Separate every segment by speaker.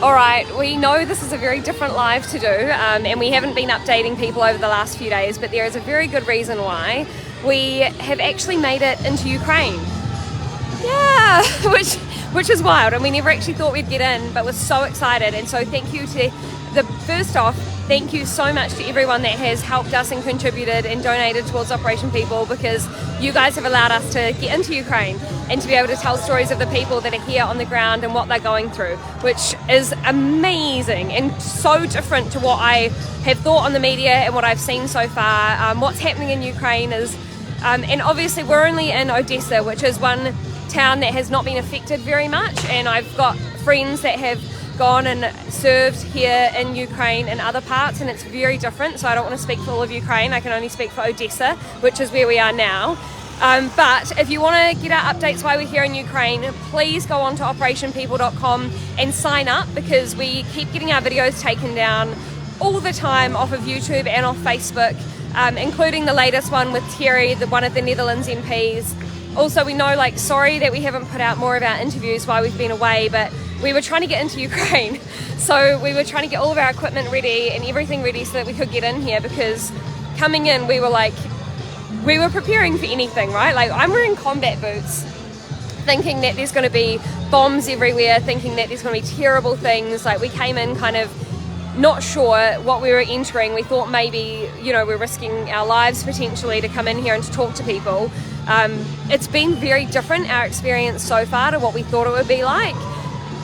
Speaker 1: Alright, we know this is a very different live to do, and we haven't been updating people over the last few days, but there is a very good reason why. We have actually made it into Ukraine. Yeah, which is wild, and we never actually thought we'd get in, but we're so excited. And so thank you to first off, thank you so much to everyone that has helped us and contributed and donated towards Operation People, because you guys have allowed us to get into Ukraine and to be able to tell stories of the people that are here on the ground and what they're going through, which is amazing and so different to what I have thought on the media and what I've seen so far. What's happening in Ukraine is, and obviously we're only in Odessa, which is one town that has not been affected very much, and I've got friends that have gone and served here in Ukraine and other parts, and it's very different. So I don't want to speak for all of Ukraine, I can only speak for Odessa, which is where we are now. But if you want to get our updates while we're here in Ukraine, please go on to operationpeople.com and sign up, because we keep getting our videos taken down all the time off of YouTube and off Facebook, including the latest one with Terry, one of the Netherlands MPs. Also, we know, sorry that we haven't put out more of our interviews while we've been away, but we were trying to get into Ukraine. So we were trying to get all of our equipment ready and everything ready so that we could get in here, because coming in, we were preparing for anything, right? I'm wearing combat boots, thinking that there's going to be bombs everywhere, thinking that there's going to be terrible things. We came in kind of not sure what we were entering. We thought maybe, we're risking our lives potentially to come in here and to talk to people. It's been very different, our experience so far, to what we thought it would be like.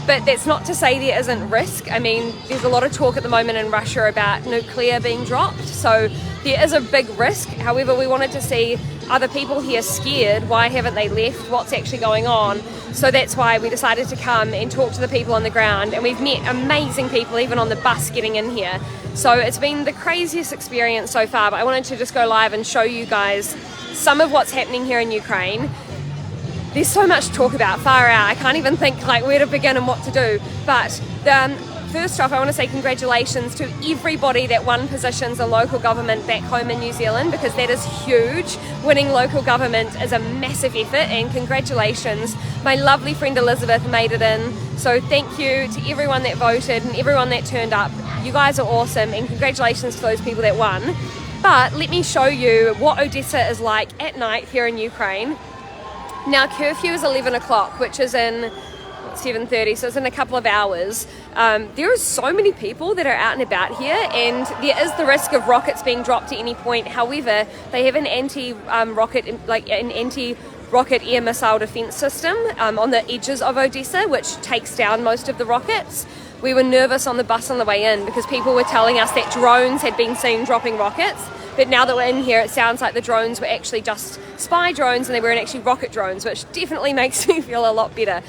Speaker 1: But that's not to say there isn't risk. I mean, there's a lot of talk at the moment in Russia about nuclear being dropped, so there is a big risk. However, we wanted to see, are the people here scared? Why haven't they left? What's actually going on? So that's why we decided to come and talk to the people on the ground, and we've met amazing people even on the bus getting in here. So it's been the craziest experience so far, but I wanted to just go live and show you guys some of what's happening here in Ukraine. There's so much to talk about, far out. I can't even think where to begin and what to do. But first off, I want to say congratulations to everybody that won positions in local government back home in New Zealand, because that is huge. Winning local government is a massive effort, and congratulations. My lovely friend Elizabeth made it in. So thank you to everyone that voted and everyone that turned up. You guys are awesome, and congratulations to those people that won. But let me show you what Odessa is like at night here in Ukraine. Now, curfew is 11 o'clock, which is in 7:30, so it's in a couple of hours. There are so many people that are out and about here, and there is the risk of rockets being dropped at any point. However, they have an anti-rocket air missile defense system on the edges of Odessa, which takes down most of the rockets. We were nervous on the bus on the way in, because people were telling us that drones had been seen dropping rockets. But now that we're in here, it sounds like the drones were actually just spy drones and they weren't actually rocket drones, which definitely makes me feel a lot better.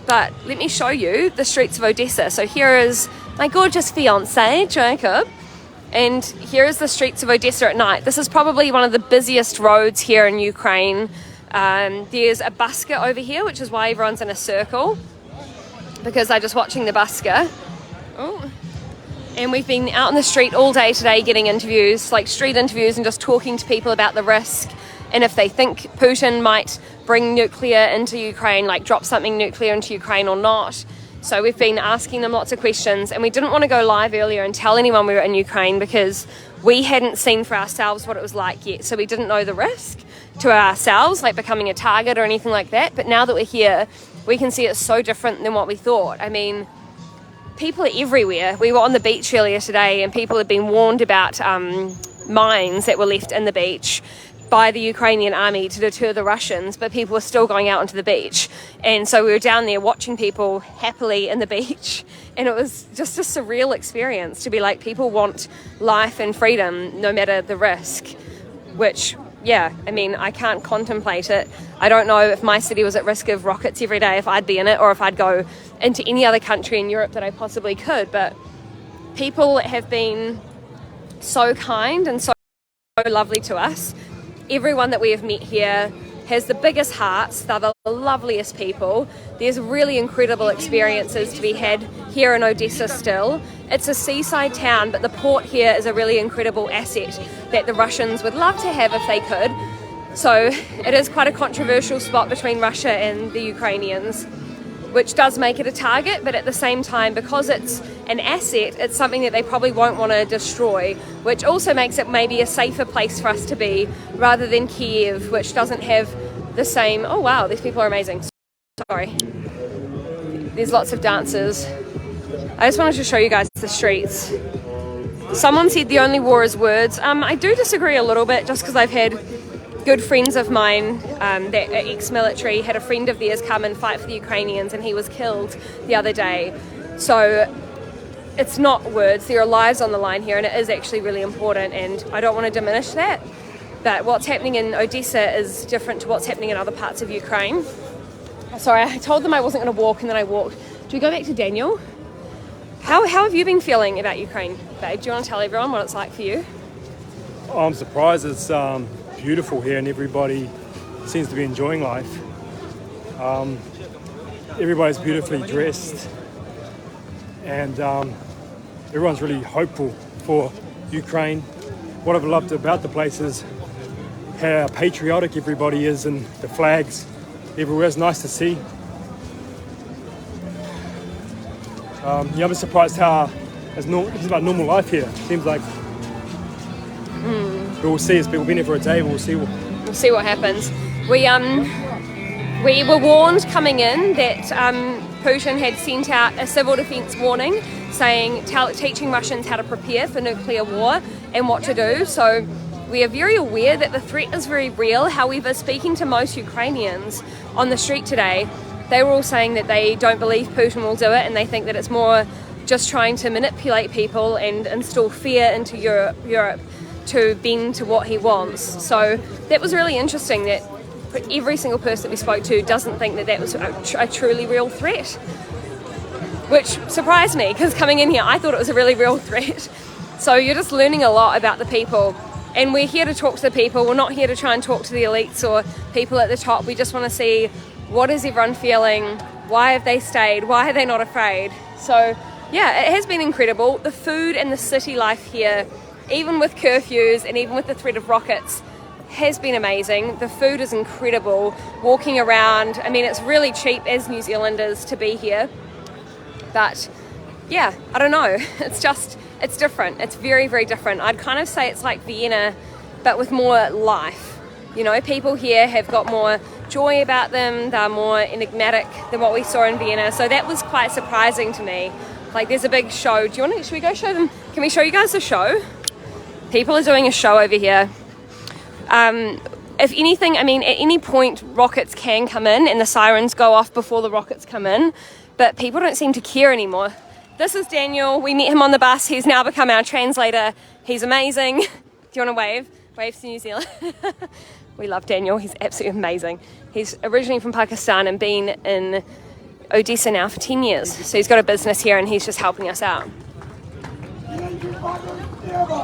Speaker 1: But let me show you the streets of Odessa. So here is my gorgeous fiance, Jacob, and here is the streets of Odessa at night. This is probably one of the busiest roads here in Ukraine. There's a busker over here, which is why everyone's in a circle, because they're just watching the busker. Oh. And we've been out on the street all day today getting interviews, street interviews, and just talking to people about the risk and if they think Putin might bring nuclear into Ukraine, drop something nuclear into Ukraine or not. So we've been asking them lots of questions, and we didn't want to go live earlier and tell anyone we were in Ukraine, because we hadn't seen for ourselves what it was like yet. So we didn't know the risk to ourselves, becoming a target or anything like that. But now that we're here, we can see it's so different than what we thought. I mean, people are everywhere. We were on the beach earlier today, and people had been warned about mines that were left in the beach by the Ukrainian army to deter the Russians, but people were still going out onto the beach. And so we were down there watching people happily in the beach, and it was just a surreal experience to be people want life and freedom no matter the risk, which, yeah, I mean, I can't contemplate it. I don't know if my city was at risk of rockets every day, if I'd be in it, or if I'd go into any other country in Europe that I possibly could. But people have been so kind and so lovely to us. Everyone that we have met here has the biggest hearts. They're the loveliest people. There's really incredible experiences to be had here in Odessa still. It's a seaside town, but the port here is a really incredible asset that the Russians would love to have if they could. So it is quite a controversial spot between Russia and the Ukrainians. which does make it a target, but at the same time, because it's an asset, it's something that they probably won't want to destroy, which also makes it maybe a safer place for us to be rather than Kiev, which doesn't have the same. Oh wow, these people are amazing. Sorry. There's lots of dancers. I just wanted to show you guys the streets. Someone said the only war is words. I do disagree a little bit, just because I've had good friends of mine that are ex-military, had a friend of theirs come and fight for the Ukrainians, and he was killed the other day. So it's not words, there are lives on the line here, and it is actually really important, and I don't want to diminish that. But what's happening in Odessa is different to what's happening in other parts of Ukraine. Sorry, I told them I wasn't going to walk, and then I walked. Do we go back to Daniel? How have you been feeling about Ukraine, babe? Do you want to tell everyone what it's like for you?
Speaker 2: I'm surprised. It's beautiful here, and everybody seems to be enjoying life. Everybody's beautifully dressed, and everyone's really hopeful for Ukraine. What I've loved about the place is how patriotic everybody is, and the flags everywhere is nice to see. I'm surprised how it's about normal life here. Seems like we'll see as people been here for a day. We'll see what happens.
Speaker 1: We were warned coming in that Putin had sent out a civil defence warning saying teaching Russians how to prepare for nuclear war and what to do. So we are very aware that the threat is very real. However, speaking to most Ukrainians on the street today, they were all saying that they don't believe Putin will do it, and they think that it's more just trying to manipulate people and instill fear into Europe to bend to what he wants. So that was really interesting that every single person that we spoke to doesn't think that that was a truly real threat, which surprised me, because coming in here I thought it was a really real threat. So you're just learning a lot about the people, and we're here to talk to the people. We're not here to try and talk to the elites or people at the top. We just want to see, what is everyone feeling? Why have they stayed? Why are they not afraid? So yeah, it has been incredible. The food and the city life here, even with curfews and even with the threat of rockets, has been amazing. The food is incredible. Walking around, I mean, it's really cheap as New Zealanders to be here. But yeah, I don't know. It's different. It's very, very different. I'd kind of say it's like Vienna, but with more life. You know, people here have got more joy about them. They're more enigmatic than what we saw in Vienna. So that was quite surprising to me. Like, there's a big show. Should we go show them? Can we show you guys the show? People are doing a show over here. If anything, I mean, at any point rockets can come in and the sirens go off before the rockets come in, but people don't seem to care anymore. This is Daniel. We met him on the bus. He's now become our translator. He's amazing. Do you want to wave? Wave to New Zealand. We love Daniel. He's absolutely amazing. He's originally from Pakistan and been in Odessa now for 10 years. So he's got a business here and he's just helping us out.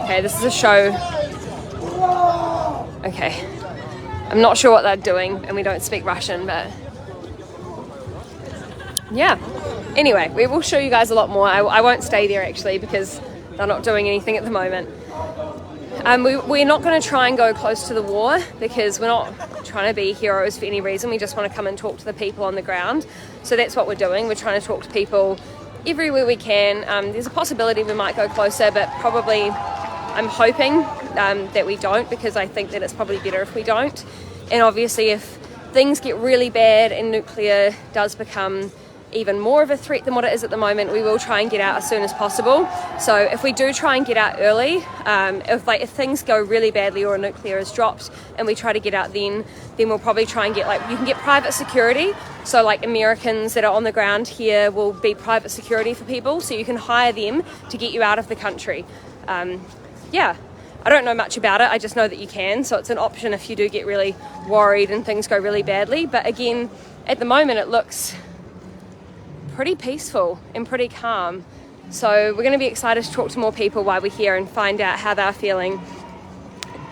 Speaker 1: Okay, this is a show. Okay. I'm not sure what they're doing and we don't speak Russian, but yeah. Anyway, we will show you guys a lot more. I won't stay there actually because they're not doing anything at the moment. We're not going to try and go close to the war because we're not trying to be heroes for any reason. We just want to come and talk to the people on the ground. So that's what we're doing. We're trying to talk to people everywhere we can. There's a possibility we might go closer, but probably I'm hoping that we don't, because I think that it's probably better if we don't. And obviously if things get really bad and nuclear does become even more of a threat than what it is at the moment, we will try and get out as soon as possible. So if we do try and get out early, if things go really badly or nuclear is dropped and we try to get out then we'll probably try and get, you can get private security. So like Americans that are on the ground here will be private security for people, so you can hire them to get you out of the country. Yeah, I don't know much about it, I just know that you can, so it's an option if you do get really worried and things go really badly. But again, at the moment it looks pretty peaceful and pretty calm. So we're going to be excited to talk to more people while we're here and find out how they're feeling.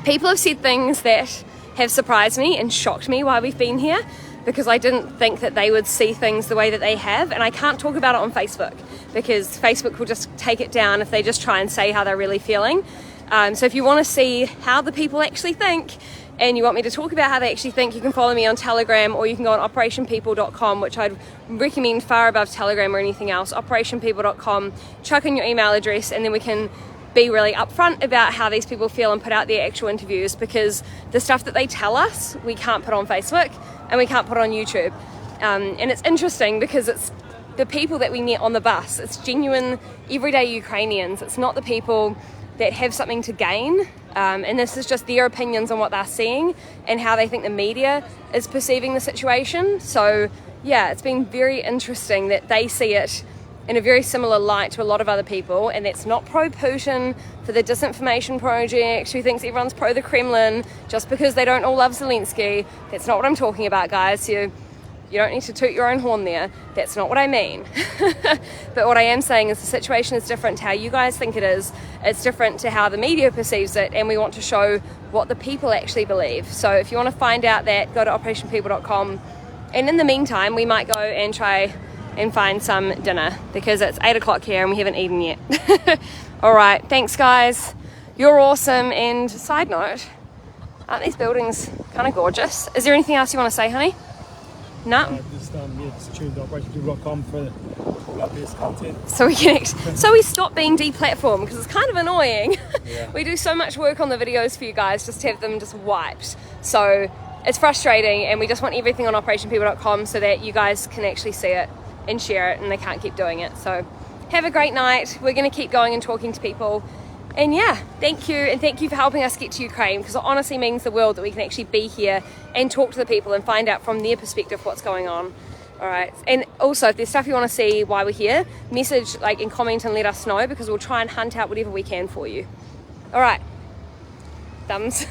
Speaker 1: People have said things that have surprised me and shocked me while we've been here, because I didn't think that they would see things the way that they have, and I can't talk about it on Facebook because Facebook will just take it down if they just try and say how they're really feeling. So if you want to see how the people actually think, and you want me to talk about how they actually think, you can follow me on Telegram, or you can go on operationpeople.com, which I'd recommend far above Telegram or anything else. Operationpeople.com, chuck in your email address, and then we can be really upfront about how these people feel and put out their actual interviews, because the stuff that they tell us we can't put on Facebook and we can't put on YouTube. And it's interesting because it's the people that we meet on the bus. It's genuine everyday Ukrainians. It's not the people that have something to gain, and this is just their opinions on what they're seeing and how they think the media is perceiving the situation. So yeah, it's been very interesting that they see it in a very similar light to a lot of other people, and that's not pro-Putin for the disinformation project who thinks everyone's pro the Kremlin just because they don't all love Zelensky. That's not what I'm talking about, guys. You don't need to toot your own horn there. That's not what I mean. But what I am saying is the situation is different to how you guys think it is. It's different to how the media perceives it, and we want to show what the people actually believe. So if you want to find out that, go to operationpeople.com. And in the meantime, we might go and try and find some dinner, because it's 8 o'clock here and we haven't eaten yet. All right, thanks guys. You're awesome. And side note, aren't these buildings kind of gorgeous? Is there anything else you want to say, honey? No?
Speaker 2: Just tune to operationpeople.com for all our best content.
Speaker 1: So we stop being deplatformed, because it's kind of annoying.
Speaker 2: Yeah.
Speaker 1: We do so much work on the videos for you guys just to have them just wiped. So it's frustrating, and we just want everything on operationpeople.com so that you guys can actually see it and share it, and they can't keep doing it. So have a great night. We're going to keep going and talking to people. And yeah, thank you, and thank you for helping us get to Ukraine, because it honestly means the world that we can actually be here and talk to the people and find out from their perspective what's going on. All right, and also if there's stuff you want to see while we're here, message and comment and let us know, because we'll try and hunt out whatever we can for you. All right, thumbs.